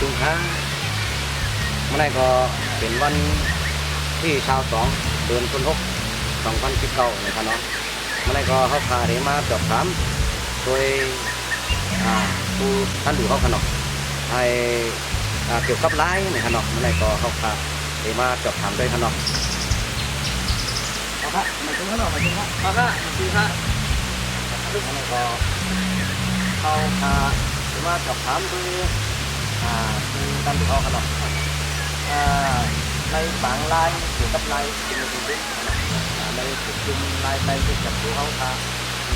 สุงหาเมื่อไรก็เป็นวันที่22 เดือนตุลาคม 2019นะครับเนาะเมื่อไรก็เขาพาได้มาสอบถามโดยผู้ท่านดูเขาขนาดให้เกี่ยวกับไลน์นะครับเนาะเมื่อไรก็เขาพาได้มาสอบถามด้วยขนาดครับมาถึงขนาดมาถึงครับมาถึงครับเมื่อไรก็เขาพาได้มาสอบถามด้วยผู้ท่านดูเขาขนาดในบางไลน์เกี่ยวกับไลน์เป็นยังไงในจุดจุ่มไลน์ในจุดจับตัวเขาค่ะ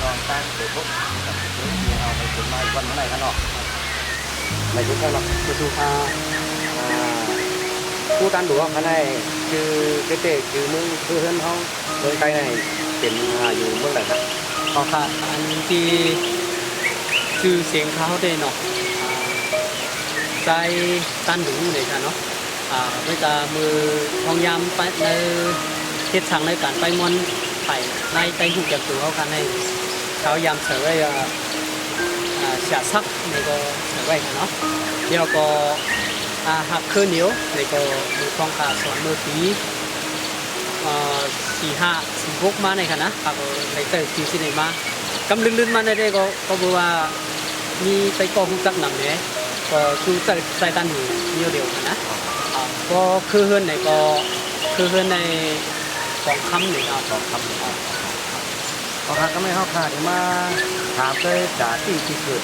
นอนตั้งเดี๋ยวพวกจับตัวที่เอาในจุดไลน์วันเมื่อไรกันเนาะในจุดนั้นเนาะคือผู้ตันดูเขาในคือเต้คือมึงคือเฮือนเขาเมืองไกลในเป็นอยู่เมืองไหนครับอ๋อค่ะอันที่ชื่อเสียงเขาได้เนาะใจตันดูเลยค่ะเนาะเวลามือทองยำไปในเทียบสั่งในการไปมอนไผ่ในใจหูจับตัวเขาค่ะในเขายำเสร็จแล้วเสียซักในก็เสร็จแล้วเนาะเดี๋ยวก็หักคืนเหนียวในก็มือทองขาสอนมือปี4-5-6มาในค่ะนะหักในเตอร์คิวซีในมากำลื่นมาในได้ก็บอกว่ามีไปกองจักหนังเนี่ยก็คือใจตันหูเดียวกันนะก็คือเฮือนไหนก็คือเฮือนในกองคำหนึ่งเอากองคำหนึ่งเอาค่ะก็ไม่เข้าค่ะเดี๋ยวมาถามเลยจ่าที่เกิด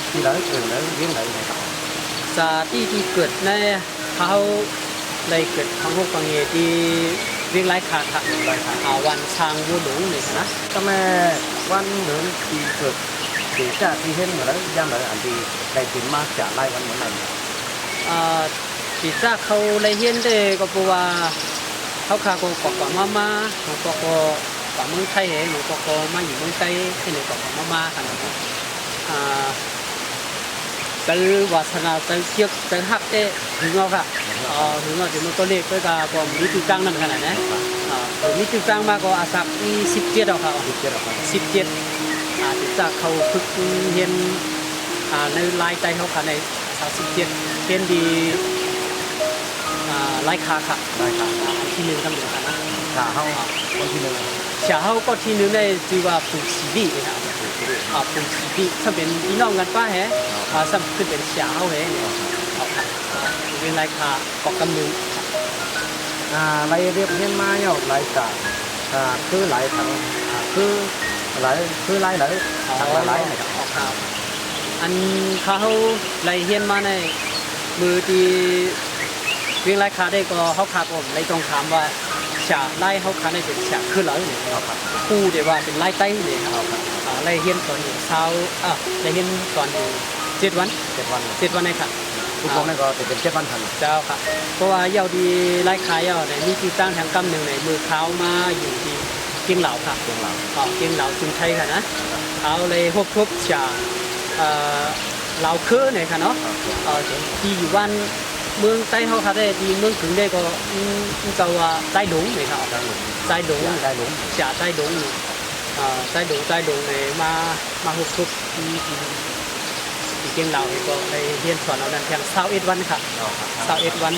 ที่ไหนเกิดแล้วเลี้ยงไหนครับจ่าที่เกิดในเขาในเกิดทั้งพวกบางอย่างที่เรียกไร้ขาดวันช้างวัวหลงนี่นะก็แม่วันเดือนที่เกิดสีจ่าที่เห็นเหมือนแล้วย่ำเลยอันที่ได้ถึงมาจ่าไล่วันเหมือนไหนปีจ้าเขาเลยเฮียนเด็กก็บอกว่าเขาขาก็กอดมาหนูก็กอดเมืองไทยหนูก็มาอยู่เมืองไทยให้หนูกอดมาขนาดนั้นจะวาสนาจะเชี่ยวจะหักเตะถึงเอาค่ะถึงเอาเดี๋ยวมันก็เล็กก็ก็มีติดตั้งนั่นขนาดนั้นมีติดตั้งมาก็อาศักที่17เอาค่ะ17ติดตั้งเขาฝึกเฮียนในลายใจเขาค่ะใน17เฮียนดีไล่ขาค่ะไล่ขาที่หนึ่งทำอยู่ค่ะนะขาเขาคนที่หนึ่งขาเขาก็ที่หนึ่งในที่ว่าปุ่มสีดีนะครับปุ่มสีดีถ้าเป็นพี่น้องกันป้าแฮซ้ำขึ้นเป็นขาเขาแฮเนี่ยเป็นไล่ขาเกาะกำนึงไล่เรียบเห็นมาเนี่ยไล่จากคือไล่ถังคือไล่ไหนถังไล่นะครับอันเขาไล่เห็นมาในมือที่เรื่องไล่ขาได้ก็เขาขาผมในตรงถามว่าฉาไล่เขาขาได้เป็นฉาขึ้นแล้วเนี่ยคู่เดี๋ยวว่าเป็นไล่ไต้เนี่ยครับไล่เฮียนตอนอยู่เช้าไล่เฮียนตอนอยู่7 วันเลยค่ะทุกคนนั่นก็จะเป็น7 วันทันเจ้าค่ะเพราะว่าเยาวดีไล่ขายเยาวในมีที่ตั้งทางกำหนึ่งในมือเท้ามาอยู่ที่เกียงเหลาค่ะเกียงเหลาจุนชัยค่ะนะเขาเลยพบฉาเหลาเคือเนี่ยค่ะเนาะที่อยู่บ้านเมืองใต้เขาค่ะได้ที่เมืองถึงได้ก็จะว่าใต้ดงเลยครับใต้ดงจ่าใต้ดงใต้ดงเลยมาหุบทุบที่เกียงเหลาก็เลยเรียนสอนเอาดันเพียง21 วันค่ะ21 วัน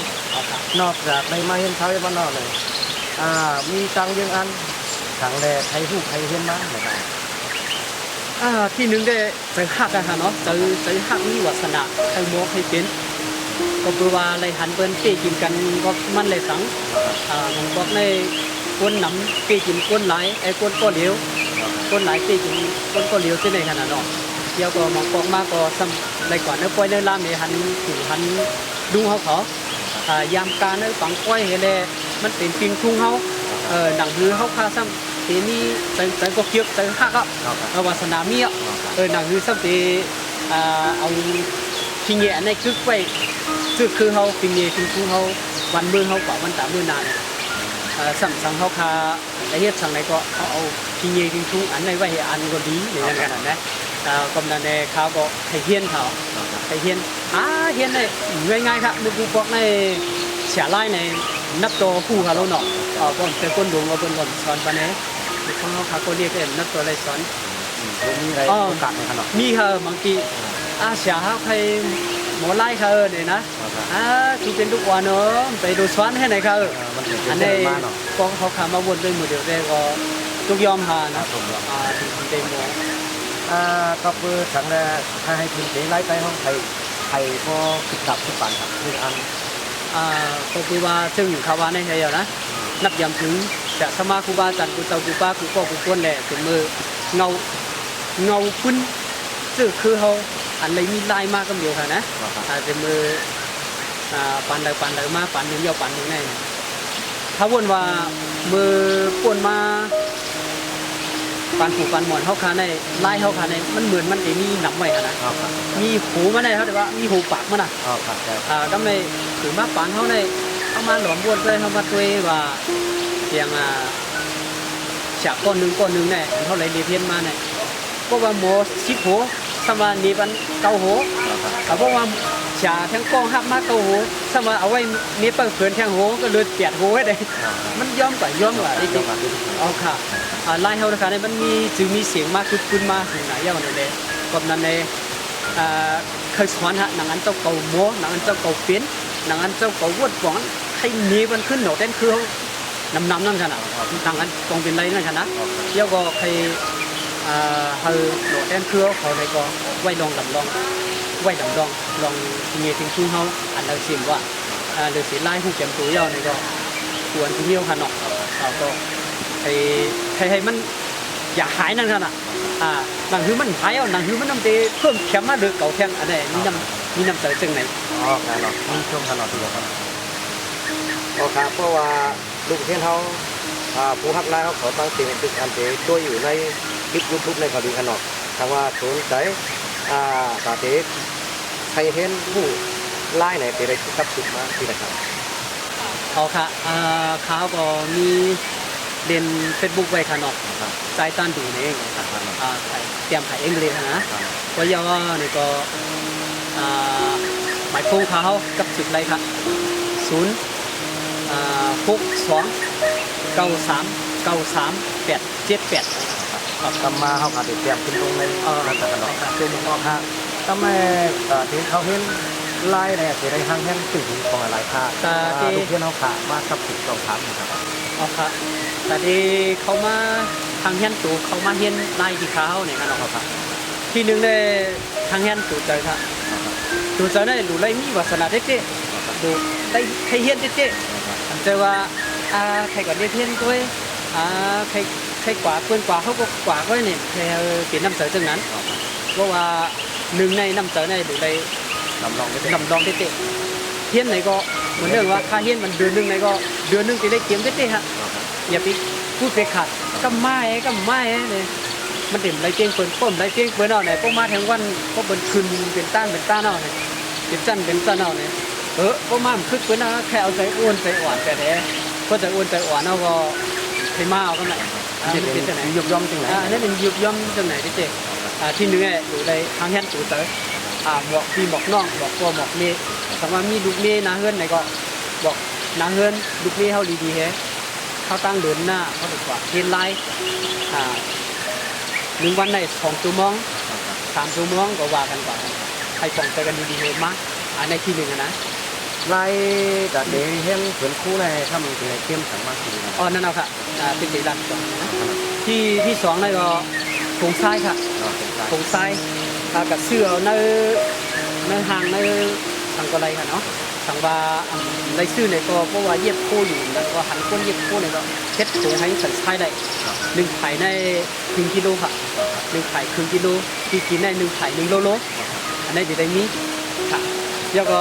นอกจากในมาเห็น21 วันนอกเลยมีตังยังอันถังแดดใครหูใครเห็นมาไหมครับที่หนึ่งได้ใจหักกันค่ะเนาะใจหักนี่วาสนาใครโม้ใครเป็นก็คือว่าอะไรหันเปิ้นเปกินกันก็มันเลยสังมันบอกในก้นหนำเปกินก้นไหลไอ้ก้นก็เหลวก้นไหลเปกินก้นก็เหลวที่ไหนขนาดเนาะเดี๋ยวก็มองปอกมากก็ซ้ำในก่อนเนื้อปล่อยเนื้อล่ามเนี่ยหันดูเขายามการเนื้อฝังปล่อยเห็นเลยมันเป็นปิงทุ่งเขาหนังฮือเขาพาซ้ำทีนี้ใจก็เคี้ยวใจหักอ่ะวาสนามีอ่ะหนังฮือซ้ำทีเอาพิงเงในคึกไว้คือเขาพิงเงพิงทุ่งเขาวันมือเขากว่าวันตามือนานสั่งเขาคาไอ้เฮ็ดสั่งไหนก็เขาเอาพิงเงพิงทุ่งอันไหนไว้ให้อันก็ดีในนั้นกันนะกำนันในเขาก็ให้เฮียนเขาให้เฮียนเฮียนในง่ายๆครับมือกูบอกในเสียไล่ในนับตัวผู้เขาแล้วเนาะก่อนแต่ก้นดวงเราเป็นก่อนสอนปะเนี่ยของเขาก็เรียกนับตัวอะไรสอนมีอะไรโอกาสในขนาดมีค่ะบางทีเสียเขาใคร หมอไล่เขาเนี่ยนะคือเป็นทุกวันเนาะไปดูซ้อนให้ไหนเขาอันนี้ก็เขาขามาวนด้วยมือเดียวได้ก็ทุกยอมหานะเต็มหมอ ก็เพื่อทางถ้าให้พื้นที่ไล่ไปห้องไทยก็คิดขับทุกปันครับคืออันก็คือว่าซึ่งคาวาในไทยนะนับยำถึงจะสมาคูบาจันกูเจ้ากูป้ากูก็กูก้นแหละถึงมือเงาพุ่นซึ่งคือเขาอันไรมีลายมากก็เดียวค่ะนะถึงมือปันเลยมาปันหนึ่งเดียวปันหนึ่งแน่ถ้าวนว่ามือป่วนมาปันผูปันหมอนเขาขาในลายเขาขาในมันเหมือนมันมีหนำไว้ค่ะนะมีหูมันได้เขาแต่ว่ามีหูปากมันอ่ะก็ไม่ถือมาปันเขาในเขามาหลอมบวนเลยเขามาตัวว่าเพียงฉากก้อนหนึ่งเนี่ยเท่าไรเรียเพี้ยนมาเนี่ยก็ว่าโม10 หัวสมานีบัน9 หัวแต่เพราะว่าฉากทั้งกองหักมา9 หัวสมาเอาไว้มีเปิดเผยแทงหัวก็เลย8 หัวได้มันย่อมกว่าจริงๆเอาค่ะลายเฮานะคะเนี่ยมันมีเสียงมากขึ้นมาถึงไหนเยาว์เลยกับนั้นในเคยสอนฮะหนังอันเจ้าเก่าโมหนังอันเจ้าเก่าเปลี่ยนหนังอันเจ้าเก่าวัดหวังให้มีมันขึ้นหนอเต้นคือน้ำนั่นขนาดหนังอันกองเป็นไรนั่นขนาดเยาก็ใครเหนอเต้นคือเขาในก็ไว้ลองลำลองไว้ลำลองลองทีนี้ถึงชุ่มเขาอันเราเสียงว่าหรือสีไล่ผู้เก็บตัวเยาในก็ควรที่เยี่ยวขนาดเราก็ให้มันอย่าหายนั่นขนาดหนังคือมันหายเอาหนังคือมันน้ำเตะเพิ่มเข้มมาเดือเก่าแทงอันนี้มีน้ำเตะจึงไหนแน่นอนมีช่วงขนาดตัวครับครับเพราะว่าลูกเทียนเขาผู้ฮักไล่เขาขอตั้งเสียงตึกอันเตะตัวอยู่ในคลิปยูทูบในเขาดีขนาดทางว่าสนใจตาเตะใครเห็นผู้ไล่ไหนเตะได้กับสุดมาที่ไหนครับค่ะเขาก็มีเรียนเฟซบุ๊กไว้ขนาดใจต้านดูนี่เองเตรียมขายเองเลยนะว่ายอนี่ก็หมายพูดเขากับจุดไรครับ06239393878กำมาเขาขาดเตรียมขึ้นตรงในนั่นแต่กันหรอกคือมึงบอกฮะทำไมที่เขาเห็นไล่เนี่ยจะได้ห้างแห้งตึงของอะไรค่ะลูกเทียนเขาขามากับจุดสองถามนะครับค่ะแต่ที่เขามาทางเฮียนตูเขามาเฮียนไล่ที่เขาเนี่ยครับที่หนึ่งได้ทางเฮียนตูใจครับตูใจได้ดูไล่มีวาสนาเจ๊ดูได้ใครเฮียนเจ๊แต่ว่าใครก่อนได้เฮียนด้วยใครกว่าเพื่อนกว่าเขาก็กว่าก็เนี่ยใครเป็นน้ำเสือจังนั้นเพราะว่าหนึ่งในน้ำเสือในดูไล่นำรองเจ๊เฮียนไหนก็เหมือนเรื่องว่าค่าเฮียนมันเดือนนึงไหนก็เดือนนึงจะได้เก็บเจ๊ฮะอย่าไปพูดไปขัดก็ไม่เลยมันเต็มไรเจียงเปิดป้มไรเจียงเปิดเอาไหนพวกมาทั้งวันก็เป็นคืนเป็นต้านเอาไหนเป็นจันเอาไหนพวกมามันคึกเปิดเอาแค่เอาใจอ้วนใจอ่อนแต่แท้ก็ใจอ้วนใจอ่อนเอาก็ให้มาเอากันไหนเป็นจังไหนยุบย่อมจังไหนนี่เป็นยุบย่อมจังไหนเจ๊ที่นึงเนี่ยอยู่ในทางแห่งตู่เต๋อบอกพี่บอกน้องบอกพ่อบอกเมย์สมมติมีลูกเมย์นาเฮือนไหนก็บอกนาเฮือนลูกเมย์เขาดีๆแฮะเขาตั้งเดินหน้าเขาดีกว่าเทียนไล่1 วันใน2 ชั่วโมง3 ชั่วโมงก็ว่ากันกว่าใครปองใจกันดีๆเลยมั้งในที่หนึ่งนะไล่แต่เดี๋ยวเห็นเพื่อนคู่ในถ้ามันเป็นเข้มขังมากทีนะนั่นเอาค่ะเป็นตีรันนะที่2นี่ก็ผงทรายค่ะผงทรายกับเสื้อในห่างในทางกะไรค่ะเนาะทางว่าในซื้อเนี่ยก็เพราะว่าเย็บโคอยู่แล้วก็หันก้นเย็บโคเนี่ยก็เช็ดตัวให้สันทรายได้1 ไข่ใน1 กิโลค่ะ1 ไข่ครึ่งกิโลที่กินได้1 ไข่1 โลอันนี้จะได้มีค่ะแล้วก็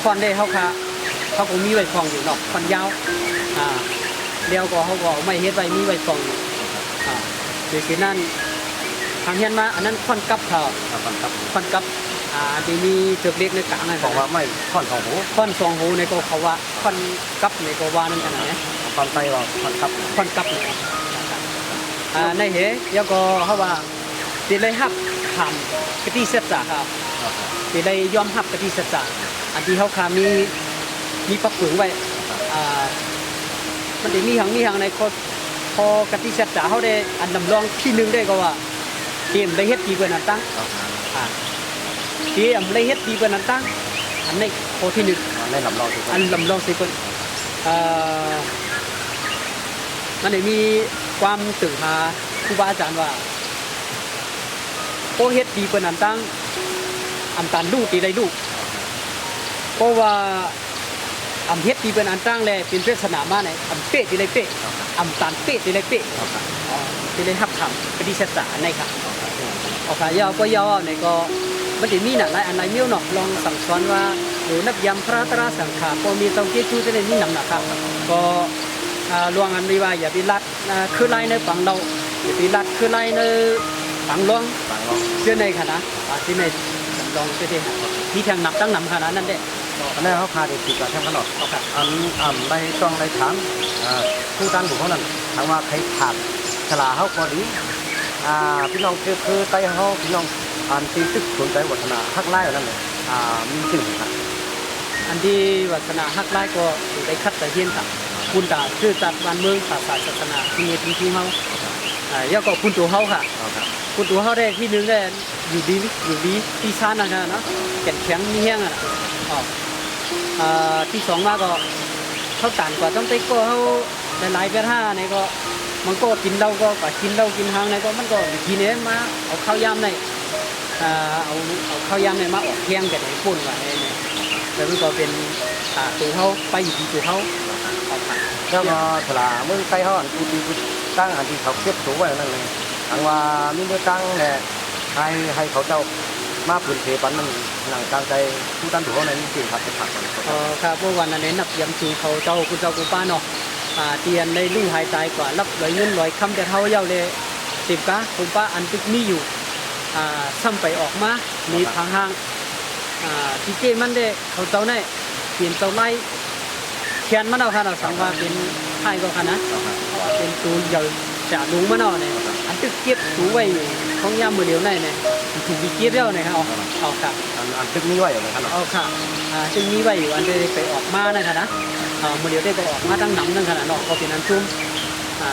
ควันได้เขาก็มีใบฟองอยู่เนาะควันยาวเดี๋ยวก็เขาก็ไม่เฮ็ดใบมีใบฟองอยู่เดี๋ยวคือนั่นทางเฮียนมาอันนั้นควันกับเขาควันกับที่มีเจือกเล็กในกลางนั่นบอกว่าไม่ควัน2 หูในก็เขาว่าควันกับในก็ว่านั่นกันนะควันไตว่าควันกับในเหแล้วก็เขาว่าตีเลยฮับทำกะทิเสจ่าครับตีเลยยอมฮับกะทิเสจ่าอันที่เขาขามีปักฝืนไว้มันจะมีหางในพอกะทิเสจ่าเขาได้อันนำรองที่1ได้ก็ว่า เกมได้เฮ็ดดีเปิ้นอันตั้งเกมได้เฮ็ดดีเปิ้นอันตั้งอันนี้ข้อที่หนึ่ง ได้ลำลองสิ อันลำลองสิเปิ้นมันได้มีความตึงหาครูบาอาจารย์ว่าโอเฮ็ดดีเปิ้นอันตั้งอำตันลูกตีได้ลูกเพราะว่าอำเฮ็ดดีเปิ้นอันตั้งแลเป็นเปศนามาไหนอำเป๊ะตีได้เป๊ะอำตันเป๊ะตีได้เป๊ะตีได้รับคำปฏิเสธในค่ะเอาค่ะยาวก็ยาวในก็มันจะมีหนักหลายอันหลายมิ้วเนาะลองสั่งสอนว่าหรือนับยำพระตราสังขารพอมีเตาเกียจูจะได้มีนำหนักครับก็ลวงอันนี้ว่าอย่าไปลัดคือไล่ในฝั่งเราอย่าไปลัดคือไล่ในฝั่งลวงเชื่อในขณะที่ในลองไปที่ที่ทางนับตั้งนำขนาดนั้นเด้อันนี้เขาพาเด็กติดกับแทงขนมอันในต้องในถามผู้ตั้งถูกเขานั่นถามว่าใครขาดฉลาเขาก็ดีพี่น้องคือไต้เขาพี่น้องอันที่ซึกสนใจวัฒนาทักไล่นั่นเลยมีสิ่งครับอันที่วัฒนาฮักไล่ก็อยู่ในคัดแต่เฮียนค่ะคุณตาชื่อจัดบ้านเมืองศาสนาที่มีทิ้งเขาแล้วก็คุณตัวเขาค่ะคุณตัวเขาได้ที่หนึ่งได้อยู่ดีที่ชานะเนาะแข็งแข็งมีแห้งอ่ะที่สองมาก็เขาต่างกว่าต้องไปก็เขาหลายๆกระท่าเนี่ยก็มันก็กินเหล้าก็กินเหล้ากินหางเนี่ยก็มันก็ทีนี้มาเอาข้าวยำเนี่ยเอาข้าวยำเนี่ยมาออกเที่ยงกันในปุ่นว่าเนี่ยแล้วมันก็เป็นตัวเขาไปอยู่ที่ตัวเขาแล้วก็ฉลาเมืองไต้เขาอันที่ตั้งอันที่เขาเก็บตัวไว้นั่นเลยทางว่ามีเมื่อตั้งเนี่ยให้เขาเจ้ามาพื้นเพปันมันหลังการใจผู้ตั้งถูกเขาในนี้จริงครับเป็นผักมันครับเมื่อวันนั้นนับยำจูเขาเจ้าคุณเจ้ากูป้าเนาะเตียนในลู่หายใจกว่ารับลอยเงินลอยคำแต่เท่าเย้าเลยสิบกะคุณป้าอันตึกมีอยู่ซ้ำไปออกมามีทางห้างที่เจมันได้เขาเจ้าเนี่ยเปลี่ยนเจ้าไล่เขียนมันเอาค่ะเราสังว่าเป็นไทยก็ค่ะนะเป็นตัวใหญ่จะลุงมันเอาเนี่ยอันตึกเก็บตัวไว้ของยามมือเดียวเนี่ยถูกวิเก็บแล้วเนี่ยครับเอาค่ะอันตึกนี้ไว้อยู่ไหมครับเอาค่ะตึกนี้ไว้อยู่อันได้ไปออกมานะคะนะมือเดียวได้ไปออกมาตั้งน้ำนั่นขนาดเนาะก็เป็นอันชุ่ม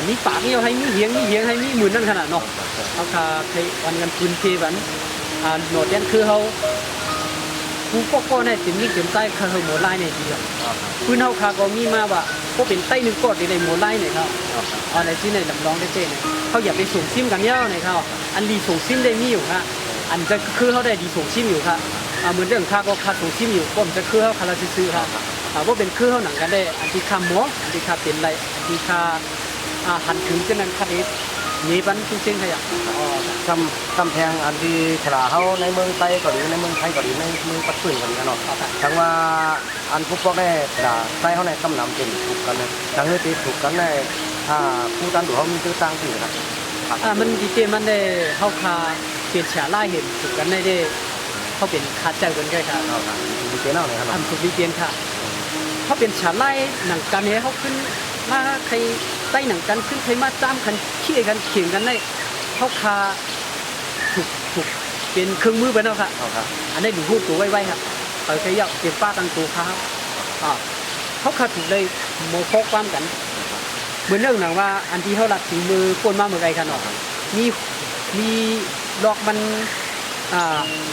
มีปากนี่ให้มีเหียงให้มีหมื่นนั่นขนาดเนาะเอาค่ะใครวันกันพื้นที่วันโหนดยันคือเขาผู้ปกครองเนี่ยถึงยิ่งถึงใต้เขาหมดไล่เนี่ยทีเดียวพื้นเขาค่ะก็มีมาว่าก็เป็นใต้หนึ่งกดในหมดไล่เนี่ยครับอะไรที่ในลำลองได้เจ๊เนี่ยเขาอย่าไปส่งซิมกันเย้าเนี่ยครับอันดีส่งซิมได้มีอยู่ค่ะอันจะคือเขาได้ดีส่งซิมอยู่ค่ะเหมือนเรื่องค่าก็ค่าส่งซิมอยู่ก็มันจะคือเขาคาราซิซื้อค่ะว่าเป็นคือเขาหนังกันได้อันที่ค่าหมออันที่ค่าเป็นไรอันที่ค่าหันถึงเช่นนั้นค่านี้มีปันทุกเช่นขยะกำแพงอันที่ฉลาเขาในเมืองไต้ก็ดีในเมืองไทยก็ดีในเมืองปัตตุนก็ดีกันเนาะทั้งว่าอันพวกพวกได้ฉลาไต้เขาในกำนำเป็นถูกกันเลยทั้งที่ถูกกันในผู้ตั้งดูเขามีตัวตั้งที่ครับมันดีเจมันได้เขาคาเปลี่ยนฉาไล่เห็นถูกกันได้เขาเป็นขาดใจกันใกล้ค่ะดีเจนเอาเลยครับถูกดีเจนค่ะเขาเป็นฉาไล่หนังกันเนี่ยเขาขึ้นมาใครใต้หนังกันขึ้นใครมาจ้ามกันเขี่ยกันเขียงกันได้เขาคาถูกเป็นเครื่องมือไปแล้วค่ะอันนี้ดูพูดตัวไว้ครับใครอยากเป็นป้าตั้งตัวครับเขาคาถูกเลยโมโคความกันเหมือนเรื่องหนังว่าอันที่เขาหลักสีมือก้นมาเมื่อไรกันเนาะมีดอกมัน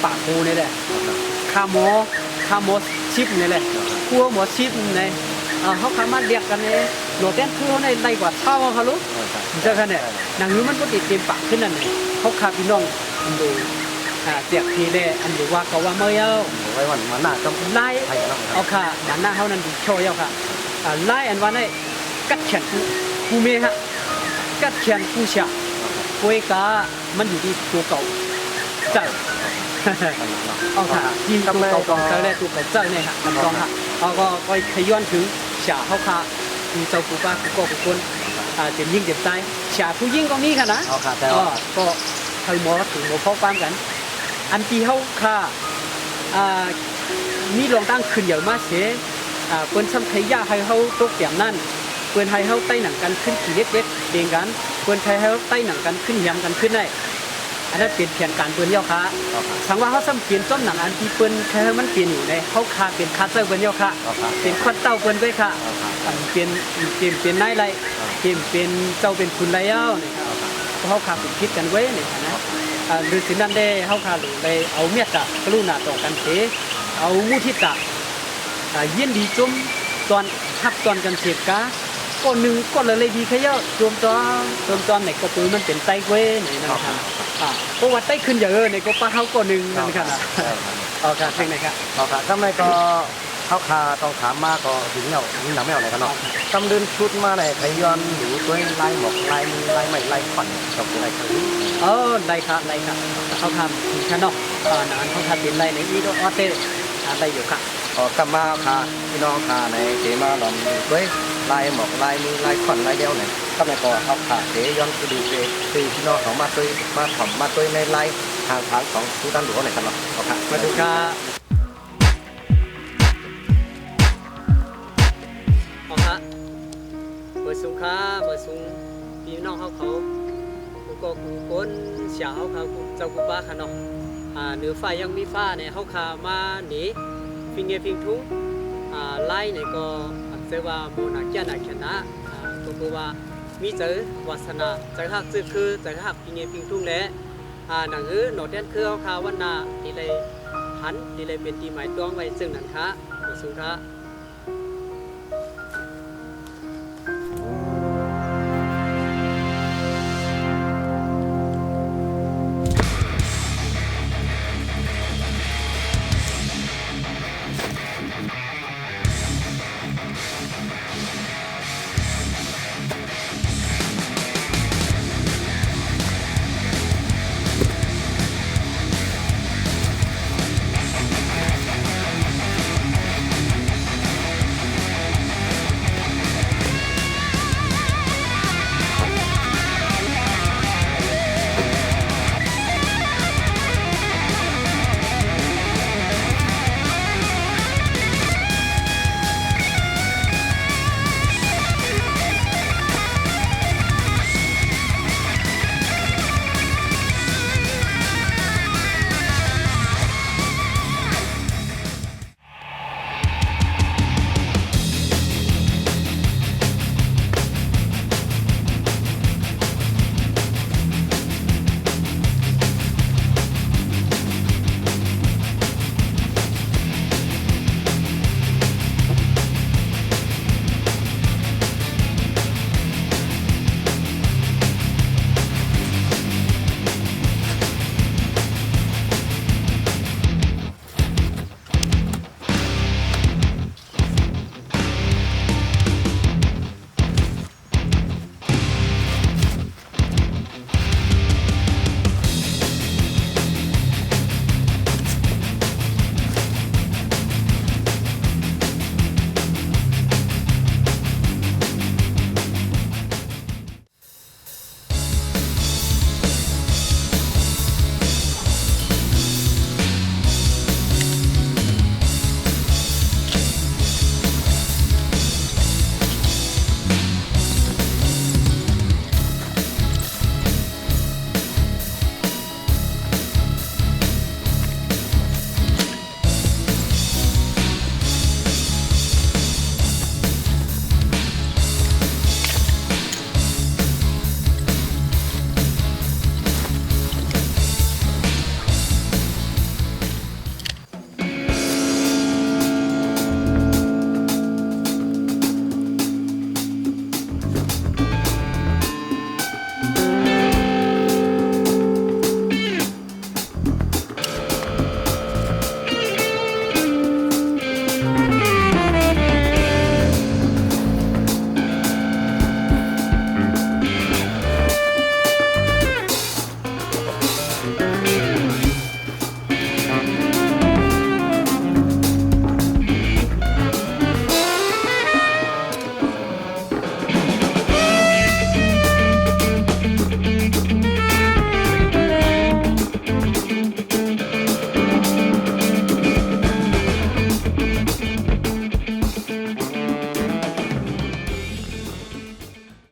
ปากหูนี่แหละคาโมชิปนี่แหละคั่วหมอชิปนี่เขาสามารถเรียกกันเนี่ยโหลดแต้นคือเขาในไรกว่าเท่าเขารู้เจอกันเนี่ยหนังนี้มันก็ติดเต็มปากขึ้นนั่นเลยเขาคาพี่น้องดูเสียกทีเลยอันดูว่าเขาว่าเมื่อไว้วันมันหน้าก็ไล่เอาค่ะมันหน้าเขานั่นดูโชว์เอาค่ะไล่อันว่าเนี่ยกัดแขนกูเมฮะกัดแขนกูเชียป่วยกามันอยู่ที่ตัวเก่าเจ้าเอาค่ะยิงตัวเก่าเจ้าเลยตัวเก่าเจ้าเนี่ยค่ะมันรองค่ะเขาก็ขย้อนถึงฉาเขาค่ะมีเจ้ากูป้ากูก็กูคนเจ็บยิ่งเจ็บใจฉาผู้ยิ่งก็มีค่ะนะก็เคยหมอถึงหมอพ่อความกันอันที่เขาค่ะมีรองตั้งขึ้นอย่างมากเสียเปิ้นซ้ำขยะให้เขาตกเตียมนั่นเปิ้นให้เขาใต้หนังกันขึ้นขี่เล็กๆเด้งกันเปิ้นให้เขาใต้หนังกันขึ้นยำกันขึ้นได้อันนั้นเปลี่ยนแผนการเปิ้นเย้าค่ะสังว่าเขาซ้ำเปลี่ยนต้นหนังอันที่เปิ้นแค่มันเปลี่ยนอยู่ในเขาคาเป็นคาเซอร์เปิ้นเย้าค่ะเป็นควัดเต้าเปิ้นไว้ค่ะเปลี่ยนนายไรเป็นเจ้าเป็นคุณไรเย้าเนี่ยเขาคาเป็นคิดกันไว้เนี่ยนะ หรือสินั่นได้เฮาคาหรือเลยเอาเมียตะกรุณาต่อกันเทเอามุทิตะยินดีจุ่มตอนทับตอนกันเสียกาก็หนึ่งก็เลยดีแค่เยอะรวมตอนไหนก็ปืนมันเป็นไตเว้ไหนนะครับเพราะว่าไตขึ้นเยอะในก็ป้าเขาก็หนึ่งนั่นครับเอาครับเป็นไงครับ เอาค่ะถ้าไม่ก็เขาคาต้องถามมาก็ถึงเราถึงหนังไม่เอาไหนกันเนาะตำเดินชุดมาไหนไทยย้อนหรือด้วยลายหมอกลายมือลายไม้ลายฝันกับอะไรคือ ได้ครับเขาทำขนมนานเขาทำเป็นไรในอีโดออเต้อะไรอยู่ครับ กลับมาค่ะพี่น้องค่ะในเกมาลองดูด้วยลายหมอกลายมือลายฝันลายเดียวไหนก็ไม่ก็เอาค่ะเดย้อนไปดูเตีพี่น้องเขามาตัวมาถ่อมมาตัวในลายทางของผู้ตั้งหลวงไหนกันเนาะเอาค่ะ มาดูครับเอาครับเบอร์สูงครับเบอร์สูงพี่น้องเขากูก็กูก้นเสียเขาเจ้ากูป้าขนมเหนือฝ่ายยังมีฟ้าเนี่ยเขาขามาหนีฟิงเงฟิงทุ่งไล่เนี่ยก็เซว่าโมนาเกียนาชนะก็คือว่ามีเจอวาสนาใจหักคือใจหักฟิงเงฟิงทุ่งแหละหนังหนอดแดนคือเขาขาวันนาที่เลยหันที่เลยเป็นตีหมายต้องไว้ซึ่งนั่นค่ะขอบคุณครับ